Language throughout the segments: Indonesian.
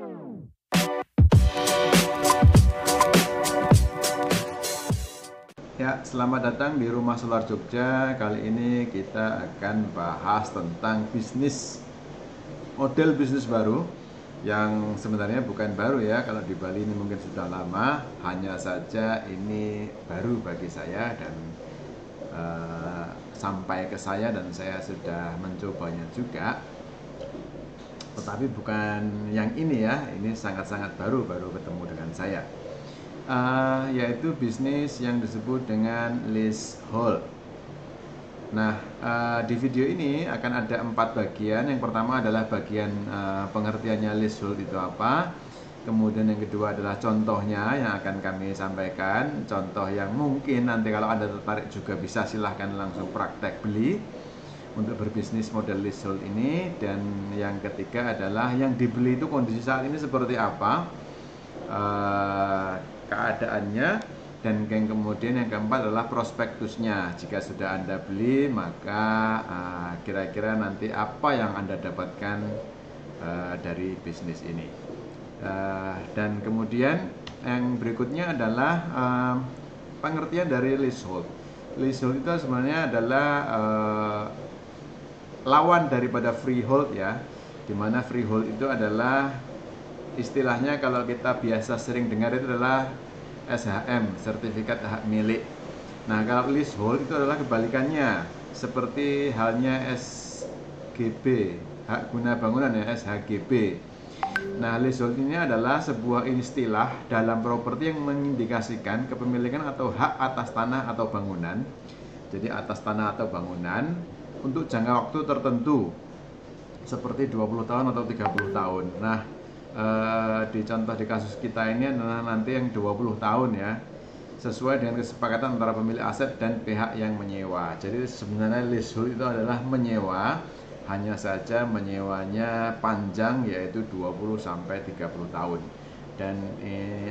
Ya, selamat datang di Rumah Solar Jogja. Kali ini kita akan bahas tentang model bisnis baru yang sebenarnya bukan baru ya. Kalau di Bali ini mungkin sudah lama, hanya saja ini baru bagi saya dan sampai ke saya dan saya sudah mencobanya juga. Tetapi bukan yang ini ya, ini sangat-sangat baru ketemu dengan saya. Yaitu bisnis yang disebut dengan leasehold. Nah, di video ini akan ada 4 bagian. Yang pertama adalah bagian pengertiannya leasehold itu apa. Kemudian yang kedua adalah contohnya yang akan kami sampaikan. Contoh yang mungkin nanti kalau Anda tertarik juga bisa silahkan langsung praktek beli untuk berbisnis model leasehold ini. Dan yang ketiga adalah yang dibeli itu kondisi saat ini seperti apa, keadaannya, dan yang kemudian yang keempat adalah prospektusnya. Jika sudah Anda beli, maka kira-kira nanti apa yang Anda dapatkan dari bisnis ini. Dan kemudian yang berikutnya adalah pengertian dari leasehold. Leasehold itu sebenarnya adalah lawan daripada freehold ya, dimana freehold itu adalah istilahnya kalau kita biasa sering dengar itu adalah SHM, sertifikat hak milik. Nah, kalau leasehold itu adalah kebalikannya, seperti halnya SGB, hak guna bangunan ya, SHGB. Nah, leasehold ini adalah sebuah istilah dalam properti yang mengindikasikan kepemilikan atau hak atas tanah atau bangunan. Jadi atas tanah atau bangunan untuk jangka waktu tertentu, seperti 20 tahun atau 30 tahun. Nah, di contoh di kasus kita ini adalah nanti yang 20 tahun ya, sesuai dengan kesepakatan antara pemilik aset dan pihak yang menyewa. Jadi sebenarnya leasehold itu adalah menyewa, hanya saja menyewanya panjang, yaitu 20 sampai 30 tahun. Dan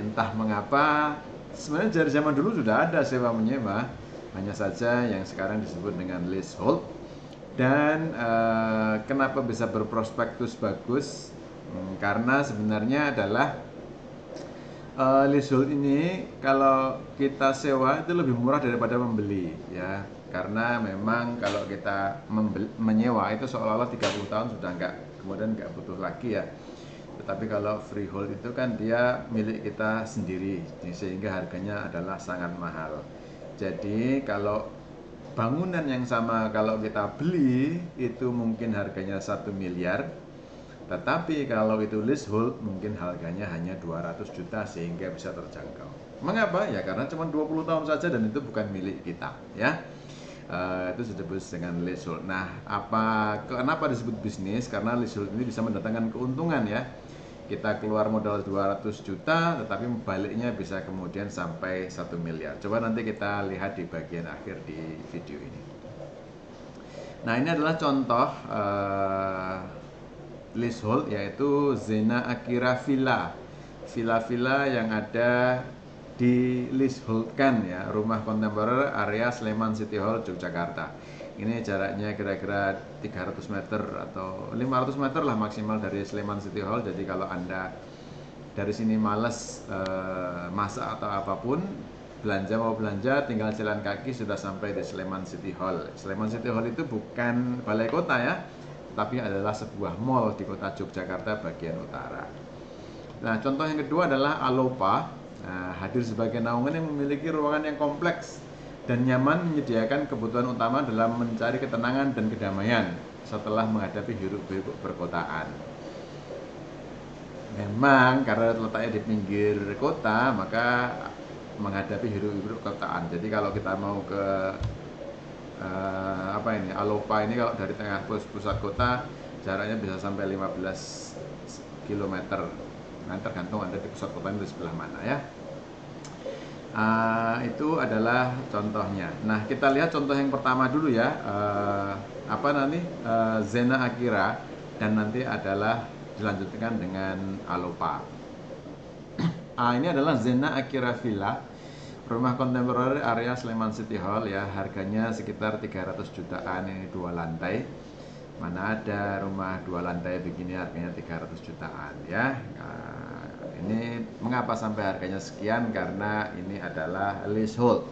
entah mengapa sebenarnya dari zaman dulu sudah ada sewa menyewa, hanya saja yang sekarang disebut dengan leasehold. Dan kenapa bisa berprospektus bagus? Karena sebenarnya adalah leasehold ini kalau kita sewa itu lebih murah daripada membeli ya, karena memang kalau kita menyewa itu seolah-olah 30 tahun sudah kemudian nggak butuh lagi ya. Tetapi kalau freehold itu kan dia milik kita sendiri, sehingga harganya adalah sangat mahal. Jadi kalau bangunan yang sama kalau kita beli itu mungkin harganya 1 miliar, tetapi kalau itu leasehold mungkin harganya hanya 200 juta sehingga bisa terjangkau. Mengapa? Ya karena cuma 20 tahun saja dan itu bukan milik kita ya. Itu disebut dengan leasehold. Nah, kenapa disebut bisnis? Karena leasehold ini bisa mendatangkan keuntungan ya. Kita keluar modal 200 juta tetapi baliknya bisa kemudian sampai 1 miliar. Coba nanti kita lihat di bagian akhir di video ini. Nah, ini adalah contoh leasehold, yaitu Zena Akira Villa. Villa-villa yang ada di leaseholdkan ya, rumah kontemporer area Sleman City Hall, Yogyakarta. Ini jaraknya kira-kira 300 meter atau 500 meter lah maksimal dari Sleman City Hall. Jadi kalau Anda dari sini males masak atau apapun, mau belanja tinggal jalan kaki sudah sampai di Sleman City Hall. Sleman City Hall itu bukan balai kota ya, tapi adalah sebuah mall di kota Yogyakarta bagian utara. Nah, contoh yang kedua adalah Alopa. Nah, hadir sebagai naungan yang memiliki ruangan yang kompleks dan nyaman, menyediakan kebutuhan utama dalam mencari ketenangan dan kedamaian setelah menghadapi hiruk-pikuk perkotaan. Memang karena letaknya di pinggir kota, maka menghadapi hiruk-pikuk perkotaan. Jadi kalau kita mau ke Alopa ini, kalau dari tengah pusat kota jaraknya bisa sampai 15 km. Nah, tergantung Anda di pusat kota ini di sebelah mana ya. Itu adalah contohnya. Nah, kita lihat contoh yang pertama dulu ya. Zena Akira, dan nanti adalah dilanjutkan dengan Alopa. Ini adalah Zena Akira Villa, rumah kontemporer area Sleman City Hall ya, harganya sekitar 300 jutaan, ini 2 lantai. Mana ada rumah 2 lantai begini harganya 300 jutaan ya. Nah, ini mengapa sampai harganya sekian? Karena ini adalah leasehold.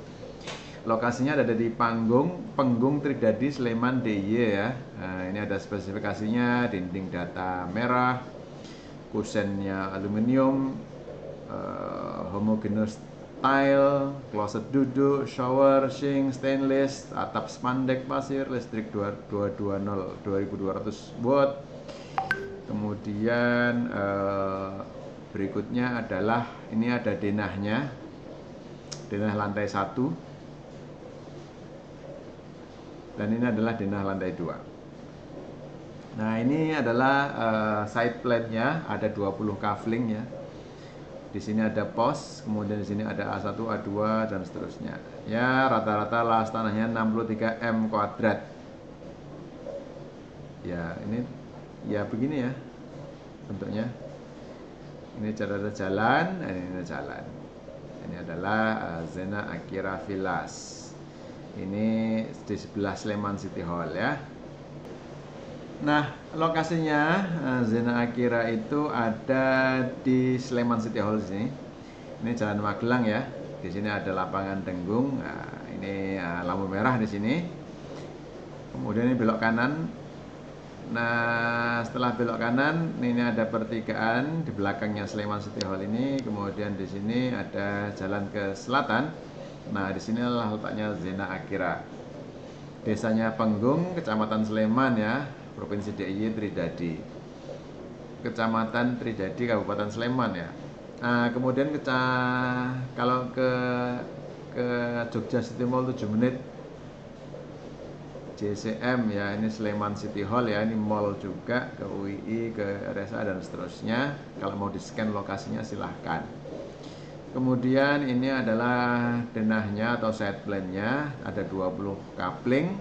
Lokasinya ada di Penggung Tridadi, Sleman DIY ya. Nah, ini ada spesifikasinya, dinding data merah, kusennya aluminium, homogeneous tile, closet duduk, shower, sink, stainless, atap spandek pasir, listrik 2200 watt. Kemudian berikutnya adalah ini ada denahnya, denah lantai 1, dan ini adalah denah lantai 2. Nah, ini adalah side plan-nya, ada 20 kafling ya. Di sini ada pos, kemudian di sini ada A1, A2 dan seterusnya. Ya, rata-rata luas tanahnya 63 m kuadrat. Ya, ini ya begini ya bentuknya. Ini ada jalan, ini jalan. Ini adalah Zena Akira Villas. Ini di sebelah Sleman City Hall ya. Nah, lokasinya Zena Akira itu ada di Sleman City Hall sini. Ini Jalan Magelang ya. Di sini ada lapangan Tenggung. Nah, ini lampu merah di sini. Kemudian ini belok kanan. Nah, setelah belok kanan, ini ada pertigaan di belakangnya Sleman City Hall ini. Kemudian di sini ada jalan ke selatan. Nah, di sini adalah letaknya Zena Akira. Desanya Penggung, Kecamatan Sleman ya. Provinsi DIY Tridadi, Kecamatan Tridadi, Kabupaten Sleman ya. Nah, kemudian kalau ke Jogja City Mall 7 menit, JCM ya, ini Sleman City Hall ya, ini mall juga, ke UII, ke RSA dan seterusnya. Kalau mau di scan lokasinya silahkan. Kemudian ini adalah denahnya atau side plan-nya, ada 20 kapling,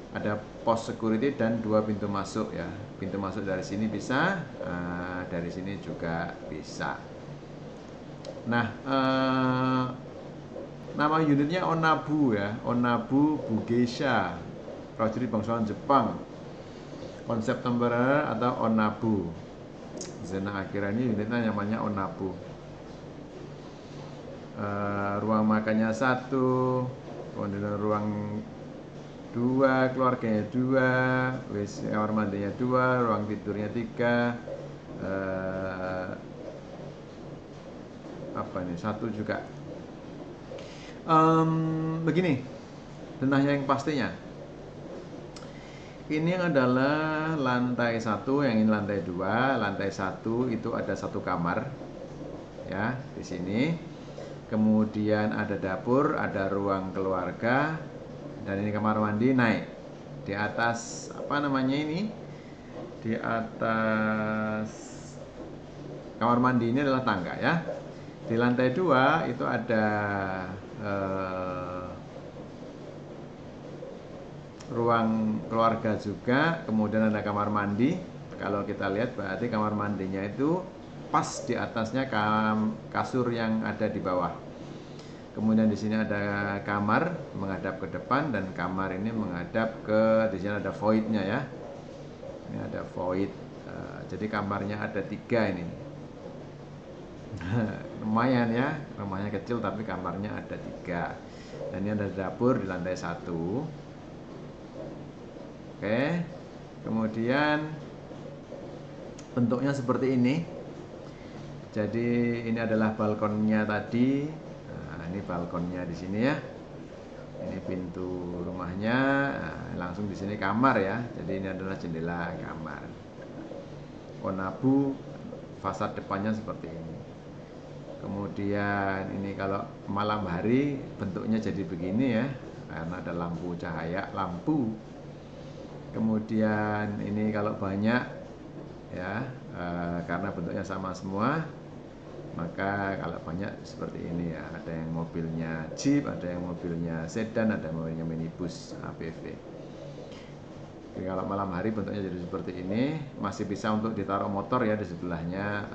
ada pos security dan 2 pintu masuk ya. Pintu masuk dari sini bisa, dari sini juga bisa. Nah, nama unitnya Onabu ya, Onabu Bugeisha, prajurit bangsawan Jepang. Konsep temporer atau Onabu. Zena Akira ini unitnya namanya Onabu. Ruang makannya 1, kemudian ruang 2, keluarganya 2, WC kamar mandinya 2, ruang tidurnya 3, apa nih, 1 juga. Begini denahnya yang pastinya. Ini adalah lantai 1, yang ini lantai 2. Lantai 1 itu ada 1 kamar ya di sini. Kemudian ada dapur, ada ruang keluarga, dan ini kamar mandi naik. Di atas apa namanya ini? Di atas kamar mandi ini adalah tangga ya. Di lantai 2 itu ada ruang keluarga juga, kemudian ada kamar mandi. Kalau kita lihat berarti kamar mandinya itu pas di atasnya kasur yang ada di bawah. Kemudian di sini ada kamar menghadap ke depan, dan kamar ini menghadap ke, di sini ada voidnya ya. Ini ada void. Jadi kamarnya ada 3 ini. Lumayan ya, rumahnya kecil tapi kamarnya ada 3. Dan ini ada dapur di lantai 1. Oke. Kemudian bentuknya seperti ini. Jadi ini adalah balkonnya tadi. Nah, ini balkonnya di sini ya. Ini pintu rumahnya. Nah, langsung di sini kamar ya. Jadi ini adalah jendela kamar. Onabu, fasad depannya seperti ini. Kemudian ini kalau malam hari bentuknya jadi begini ya, karena ada lampu cahaya lampu. Kemudian ini kalau banyak ya, karena bentuknya sama semua, maka kalau banyak seperti ini ya. Ada yang mobilnya Jeep, ada yang mobilnya sedan, ada yang mobilnya minibus APV. Jadi kalau malam hari bentuknya jadi seperti ini, masih bisa untuk ditaruh motor ya di sebelahnya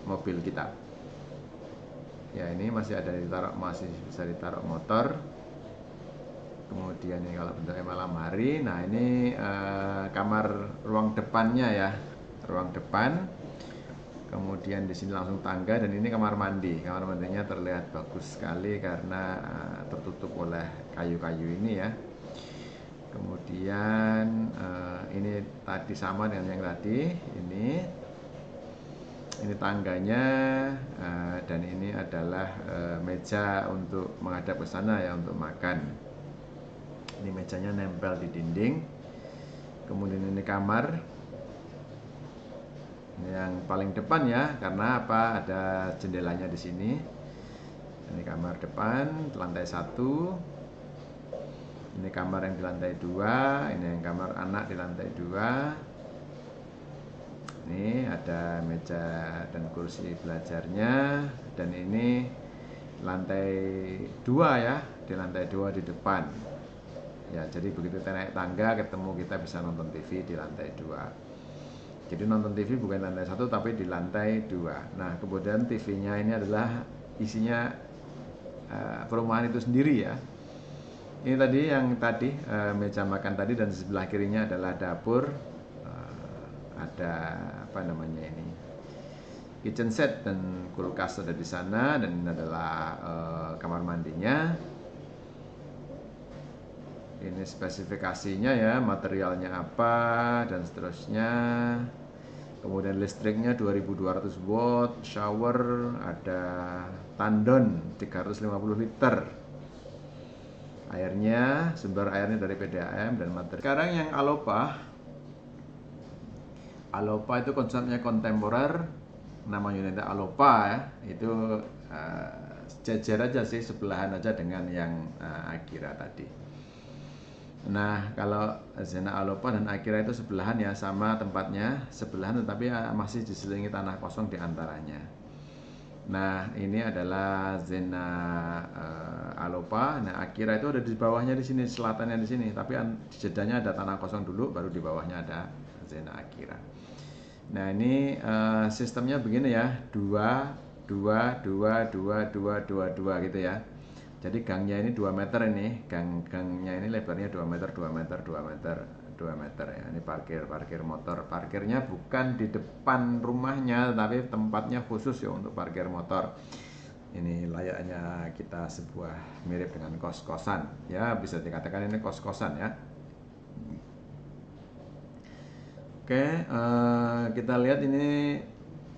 mobil kita. Ya, ini masih ada ditaruh, masih bisa ditaruh motor. Kemudian ini kalau bentuknya malam hari. Nah ini kamar ruang depannya ya, ruang depan. Kemudian di sini langsung tangga, dan ini kamar mandi. Kamar mandinya terlihat bagus sekali karena tertutup oleh kayu-kayu ini ya. Kemudian ini tadi sama dengan yang tadi. Ini tangganya, dan ini adalah meja untuk menghadap ke sana ya, untuk makan. Ini mejanya nempel di dinding. Kemudian ini kamar yang paling depan ya, karena apa? Ada jendelanya di sini. Ini kamar depan, lantai 1. Ini kamar yang di lantai 2. Ini yang kamar anak di lantai 2. Ini ada meja dan kursi belajarnya. Dan ini lantai 2 ya, di lantai 2 di depan. Ya, jadi begitu kita naik tangga ketemu, kita bisa nonton TV di lantai 2. Jadi nonton TV bukan di lantai 1 tapi di lantai 2. Nah, kemudian TV-nya ini adalah isinya perumahan itu sendiri ya. Ini tadi yang meja makan tadi, dan di sebelah kirinya adalah dapur. Ada apa namanya ini? Kitchen set dan kulkas ada di sana, dan ini adalah kamar mandinya. Ini spesifikasinya ya, materialnya apa dan seterusnya. Kemudian listriknya 2200 watt, shower, ada tandon 350 liter. Airnya, sumber airnya dari PDAM dan materi. Sekarang yang Alopa itu konsepnya kontemporer, nama unitnya Alopa ya. Itu sejajar aja sih, sebelahan aja dengan yang Akira tadi. Nah, kalau Zena Alopa dan Akira itu sebelahan ya, sama tempatnya, sebelahan, tetapi masih diselingi tanah kosong di antaranya. Nah, ini adalah Zena Alopa. Nah, Akira itu ada di bawahnya di sini, selatannya di sini, tapi jedanya ada tanah kosong dulu, baru di bawahnya ada Zena Akira. Nah, ini sistemnya begini ya, 2, 2, 2, 2, 2, 2, 2 gitu ya. Jadi gangnya ini 2 meter ini, gangnya ini lebarnya 2 meter, 2 meter, 2 meter, 2 meter ya. Ini parkir motor. Parkirnya bukan di depan rumahnya, tapi tempatnya khusus ya untuk parkir motor. Ini layaknya kita sebuah mirip dengan kos-kosan. Ya, bisa dikatakan ini kos-kosan ya. Oke, kita lihat ini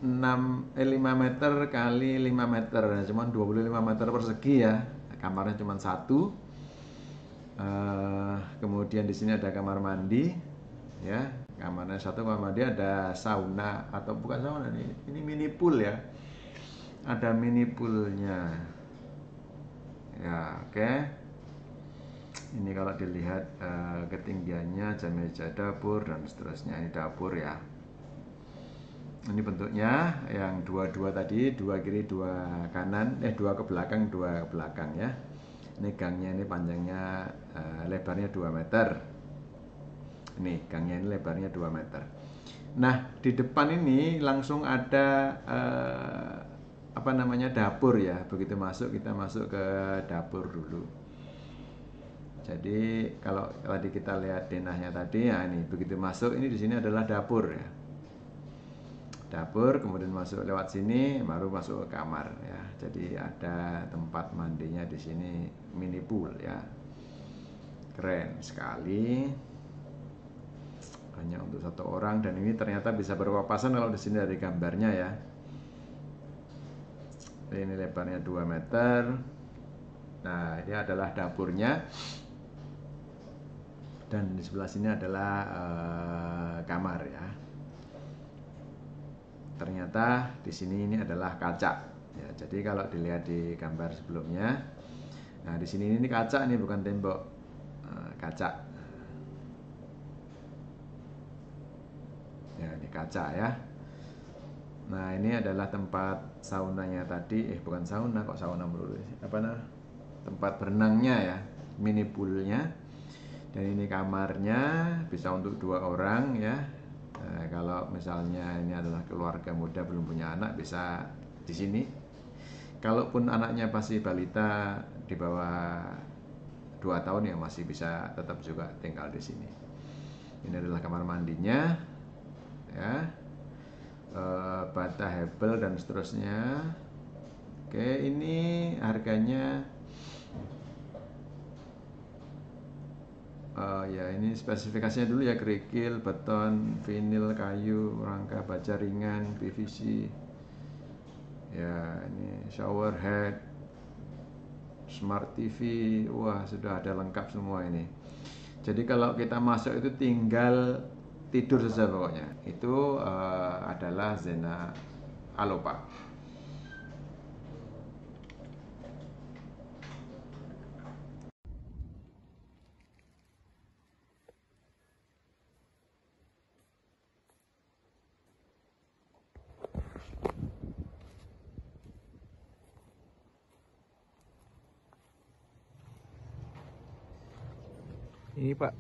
5 meter kali 5 meter, cuman 25 meter persegi ya. Kamarnya cuma 1. Kemudian di sini ada kamar mandi, ya. Kamarnya 1, kamar mandi, ada sauna atau bukan sauna nih, ini mini pool ya. Ada mini poolnya, ya. Oke. Ini kalau dilihat ketinggiannya, meja dapur dan seterusnya. Ini dapur ya. Ini bentuknya yang 2 tadi, 2 kiri 2 kanan, 2 ke belakang 2 ke belakang ya. Ini gangnya, ini panjangnya, lebarnya 2 meter. Ini gangnya, ini lebarnya 2 meter. Nah, di depan ini langsung ada dapur ya. Begitu masuk, kita masuk ke dapur dulu. Jadi kalau tadi kita lihat denahnya tadi, ya ini begitu masuk, ini di sini adalah dapur ya. Dapur, kemudian masuk lewat sini, baru masuk ke kamar ya. Jadi ada tempat mandinya di sini, mini pool ya. Keren sekali. Hanya untuk 1 orang, dan ini ternyata bisa berpapasan kalau di sini dari gambarnya ya. Ini lebarnya 2 meter. Nah, ini adalah dapurnya. Dan di sebelah sini adalah kamar ya. Ternyata di sini ini adalah kaca ya. Jadi kalau dilihat di gambar sebelumnya, nah di sini ini kaca, ini bukan tembok, kaca ya, ini kaca ya. Nah, ini adalah tempat saunanya tadi, bukan sauna, kok sauna melulu, tempat berenangnya ya, mini poolnya. Dan ini kamarnya, bisa untuk 2 orang ya. Kalau misalnya ini adalah keluarga muda belum punya anak, bisa di sini. Kalaupun anaknya masih balita di bawah 2 tahun ya masih bisa tetap juga tinggal di sini. Ini adalah kamar mandinya, ya, bata hebel dan seterusnya. Oke, ini harganya. Ya ini spesifikasinya dulu ya, kerikil, beton, vinil, kayu, rangka baja ringan, PVC. Ya ini shower head, smart TV, wah sudah ada lengkap semua ini. Jadi kalau kita masuk itu tinggal tidur saja pokoknya. Itu adalah Zena Alopa. Ini Pak,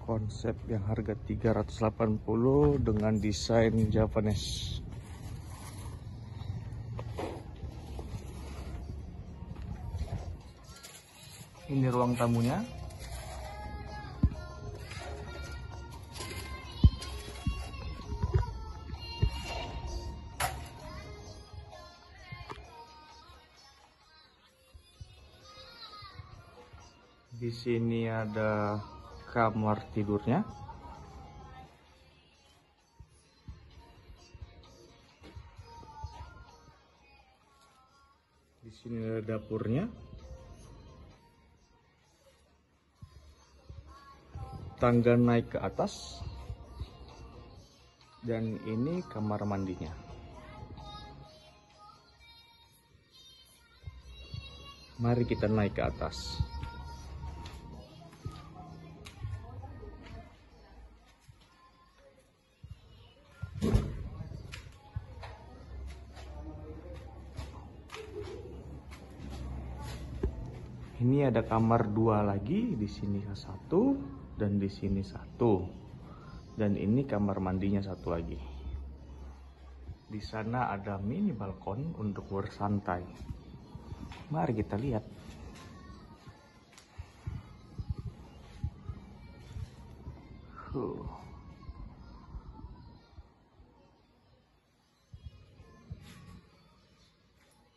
konsep yang harga 380 dengan desain Javanese. Ini ruang tamunya. Di sini ada kamar tidurnya. Di sini ada dapurnya. Tangga naik ke atas. Dan ini kamar mandinya. Mari kita naik ke atas. Ini ada kamar 2 lagi, di sini 1 dan di sini 1. Dan ini kamar mandinya 1 lagi. Di sana ada mini balkon untuk bersantai. Mari kita lihat.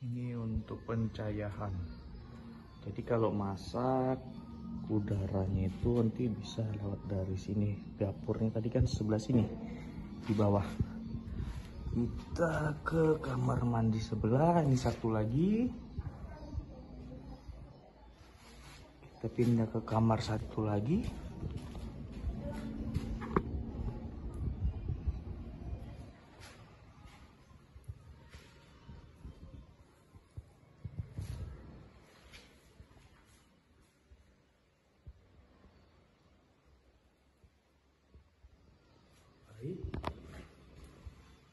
Ini untuk pencahayaan. Jadi kalau masak, udaranya itu nanti bisa lewat dari sini. Dapurnya tadi kan sebelah sini, di bawah. Kita ke kamar mandi sebelah, ini 1 lagi. Kita pindah ke kamar 1 lagi.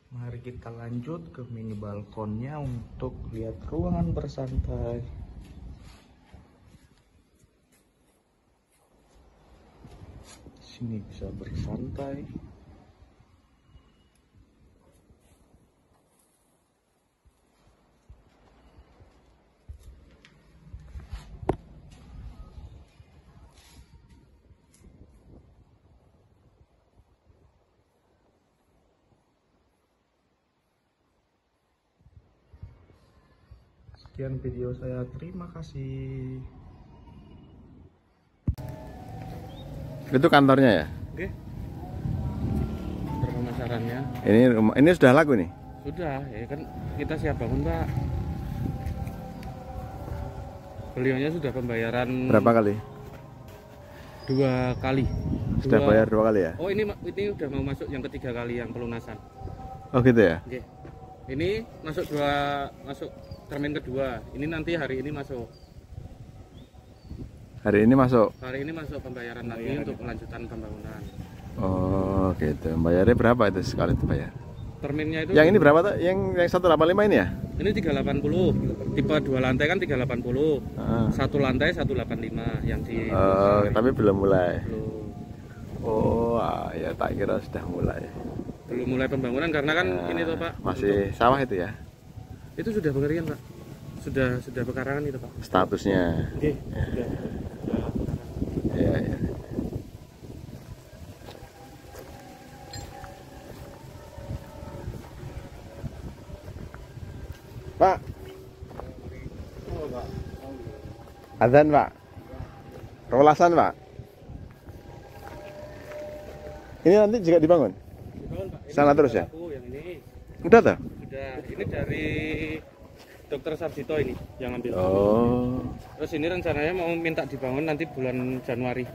Mari kita lanjut ke mini balkonnya untuk lihat ruangan bersantai. Sini bisa bersantai. Sekian video saya, terima kasih. Itu kantornya ya? Oke. Pemasarannya. Ini sudah laku nih? Sudah, ya kan kita siap bangun Pak. Beliaunya sudah pembayaran. Berapa kali? 2 kali. Sudah bayar 2 kali ya? Oh ini udah mau masuk yang ketiga kali yang pelunasan. Oh gitu ya? Oke. Ini masuk termin kedua. Ini nanti hari ini masuk. Hari ini masuk? Hari ini masuk pembayaran lagi untuk kelanjutan pembangunan. Oh gitu. Bayarnya berapa itu sekali itu bayar? Terminnya itu. Yang ini berapa tuh? Yang 185 ini ya? Ini 380. Tipe 2 lantai kan 380. 1 lantai 185 yang di. Oh, tapi belum mulai. Belum. Oh, ya tak kira sudah mulai. Belum mulai pembangunan karena kan ini tuh Pak. Masih sawah itu ya? Itu sudah pengeringan Pak. Sudah pekarangan itu Pak. Statusnya. Oke. Ya, ya. Pak. Adzan, Pak. Rolasan, Pak. Ini nanti juga dibangun? Dibangun, Pak. Ini Sana terus ya? yang ini. Udah tuh? Sudah, ini dari Dokter Sarjito ini yang ambil. Oh. Terus ini rencananya mau minta dibangun nanti bulan Januari.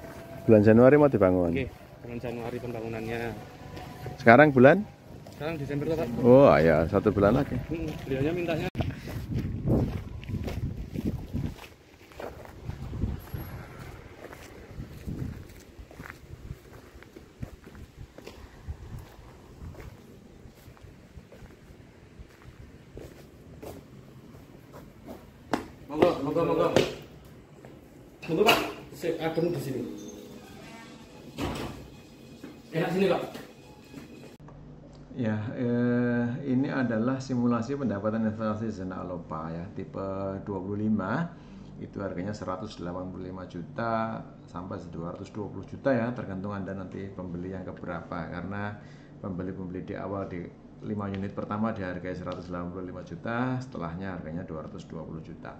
Bulan Januari mau dibangun. Oke, bulan Januari pembangunannya. Sekarang bulan? Sekarang Desember Pak. Oh ya, 1 bulan lagi. Beliaunya mintanya. Monggo, monggo, monggo. Monggo Pak, adem di sini. Enak sini Pak. Ya, ini adalah simulasi pendapatan investasi Zona Alopa ya, tipe 25. Itu harganya 185 juta sampai 220 juta ya, tergantung Anda nanti pembeli yang keberapa. Karena pembeli-pembeli di awal di 5 unit pertama dihargai 185 juta, setelahnya harganya 220 juta.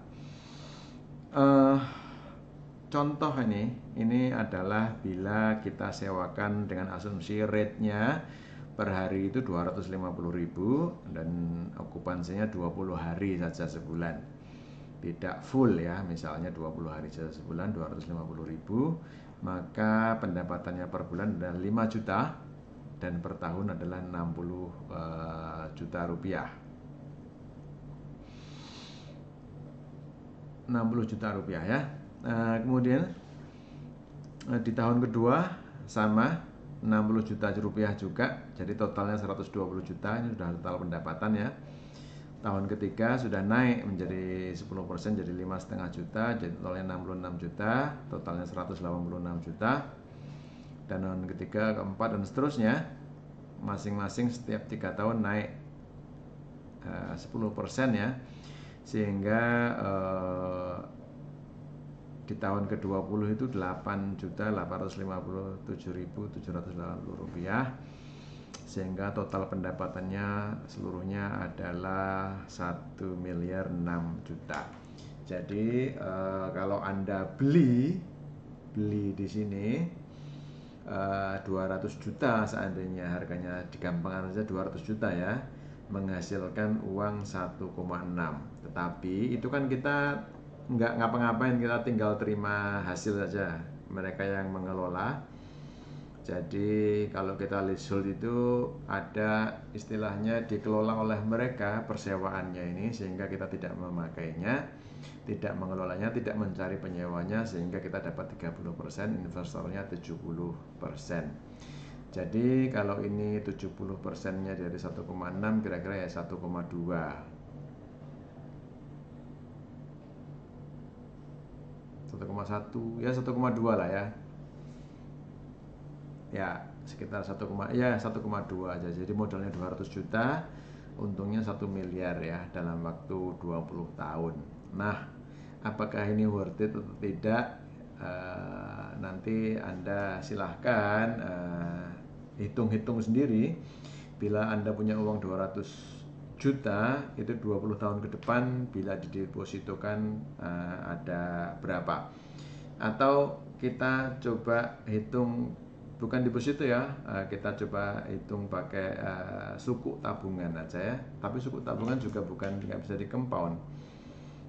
Contoh ini adalah bila kita sewakan dengan asumsi rate-nya per hari itu 250.000 dan okupansinya 20 hari saja sebulan. Tidak full ya, misalnya 20 hari saja sebulan 250.000, maka pendapatannya per bulan adalah 5 juta dan per tahun adalah 60 juta rupiah. 60 juta rupiah ya. Kemudian di tahun kedua sama 60 juta rupiah juga, jadi totalnya 120 juta, ini sudah total pendapatan ya. Tahun ketiga sudah naik menjadi 10%, jadi 5,5 juta, jadi totalnya 66 juta, totalnya 186 juta. Dan tahun ketiga, keempat dan seterusnya, masing-masing setiap 3 tahun naik 10% ya, sehingga di tahun ke-20 itu 8.857.780 rupiah, sehingga total pendapatannya seluruhnya adalah 1.006 juta. Jadi kalau Anda beli di sini 200 juta seandainya harganya, digampangkan saja 200 juta ya, menghasilkan uang 1,6. Tetapi itu kan kita nggak ngapa-ngapain, kita tinggal terima hasil saja, mereka yang mengelola. Jadi kalau kita leasehold itu ada istilahnya dikelola oleh mereka persewaannya ini, sehingga kita tidak memakainya, tidak mengelolanya, tidak mencari penyewanya, sehingga kita dapat 30%, investornya 70%. Jadi kalau ini 70%-nya dari 1,6 kira-kira ya 1,2. 1,1 ya, 1,2 lah ya. Ya, sekitar 1,2 aja. Jadi modalnya 200 juta, untungnya 1 miliar ya dalam waktu 20 tahun. Nah, apakah ini worth it atau tidak? Nanti Anda silahkan hitung-hitung sendiri. Bila Anda punya uang 200 juta, itu 20 tahun ke depan bila didepositokan ada berapa. Atau kita coba hitung, bukan deposito ya, kita coba hitung pakai suku tabungan aja ya. Tapi suku tabungan juga nggak bisa di compound.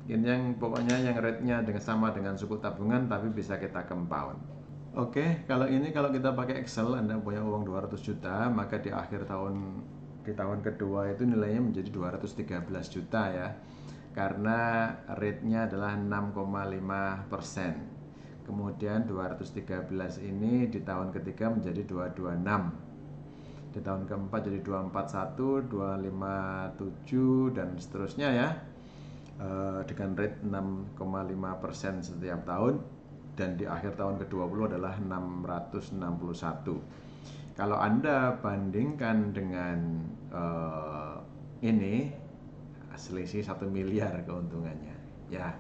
Ini pokoknya yang rate-nya sama dengan suku tabungan, tapi bisa kita compound. Oke, kalau kita pakai Excel, Anda punya uang 200 juta, maka di tahun kedua itu nilainya menjadi 213 juta ya, karena rate-nya adalah 6,5%. Kemudian 213 ini di tahun ketiga menjadi 226, di tahun keempat jadi 241, 257 dan seterusnya ya, dengan rate 6,5% setiap tahun. Dan di akhir tahun ke-20 adalah 661. Kalau Anda bandingkan dengan ini, selisih 1 miliar keuntungannya ya.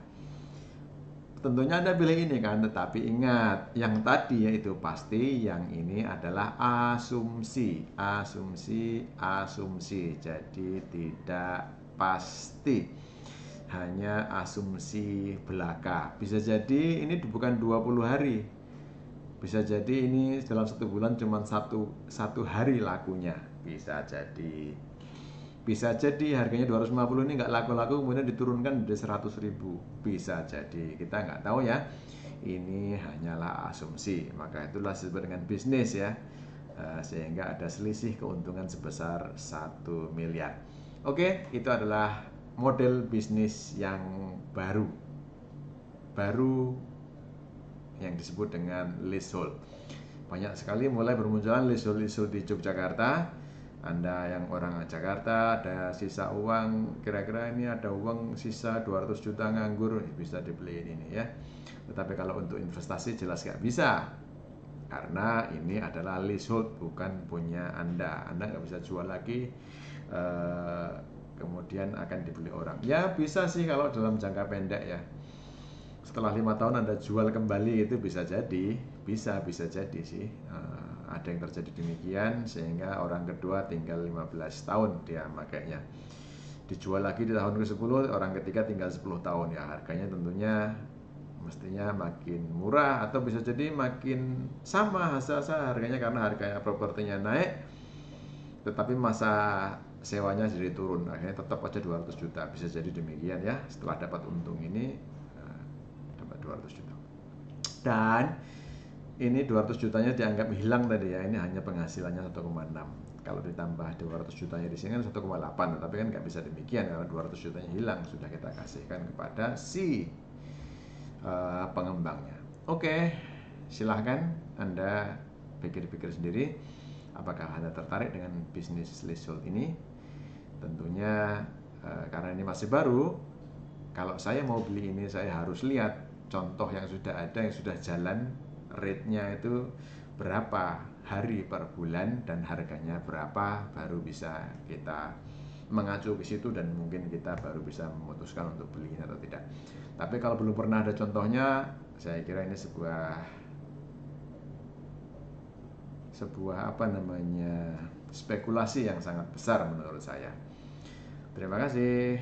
tentunya Anda pilih ini kan, tetapi ingat, yang tadi yaitu pasti, yang ini adalah asumsi, asumsi. Jadi tidak pasti, hanya asumsi belaka. Bisa jadi ini bukan 20 hari, bisa jadi ini dalam 1 bulan cuma satu hari lakunya, bisa jadi. Bisa jadi harganya 250 ini nggak laku-laku, kemudian diturunkan menjadi 100.000. Bisa jadi, kita nggak tahu ya. Ini hanyalah asumsi. Maka itulah disebut dengan bisnis ya. Sehingga ada selisih keuntungan sebesar 1 miliar. Oke, itu adalah model bisnis yang baru yang disebut dengan leasehold. Banyak sekali mulai bermunculan leasehold di Yogyakarta. Anda yang orang Jakarta ada sisa uang, kira-kira ini ada uang sisa 200 juta nganggur, bisa dibeliin ini ya. Tetapi kalau untuk investasi jelas nggak bisa, karena ini adalah leasehold, bukan punya Anda. Anda nggak bisa jual lagi, kemudian akan dibeli orang. Ya bisa sih kalau dalam jangka pendek ya. Setelah 5 tahun Anda jual kembali, itu bisa jadi, bisa jadi sih. Ada yang terjadi demikian, sehingga orang kedua tinggal 15 tahun dia makainya. Dijual lagi di tahun ke-10, orang ketiga tinggal 10 tahun ya. Harganya tentunya mestinya makin murah, atau bisa jadi makin sama harganya, karena harganya propertinya naik tetapi masa sewanya jadi turun, akhirnya tetap aja 200 juta. Bisa jadi demikian ya, setelah dapat untung ini dapat 200 juta. Dan ini 200 jutanya dianggap hilang tadi ya, ini hanya penghasilannya 1,6. Kalau ditambah 200 jutanya di sini kan 1,8, tapi kan nggak bisa demikian karena 200 jutanya hilang, sudah kita kasihkan kepada si pengembangnya. Oke, silahkan Anda pikir-pikir sendiri, apakah Anda tertarik dengan bisnis leasehold ini. Tentunya karena ini masih baru, kalau saya mau beli ini saya harus lihat contoh yang sudah ada, yang sudah jalan, rate-nya itu berapa hari per bulan dan harganya berapa, baru bisa kita mengacu ke situ dan mungkin kita baru bisa memutuskan untuk beli atau tidak. Tapi kalau belum pernah ada contohnya, saya kira ini sebuah spekulasi yang sangat besar menurut saya. Terima kasih.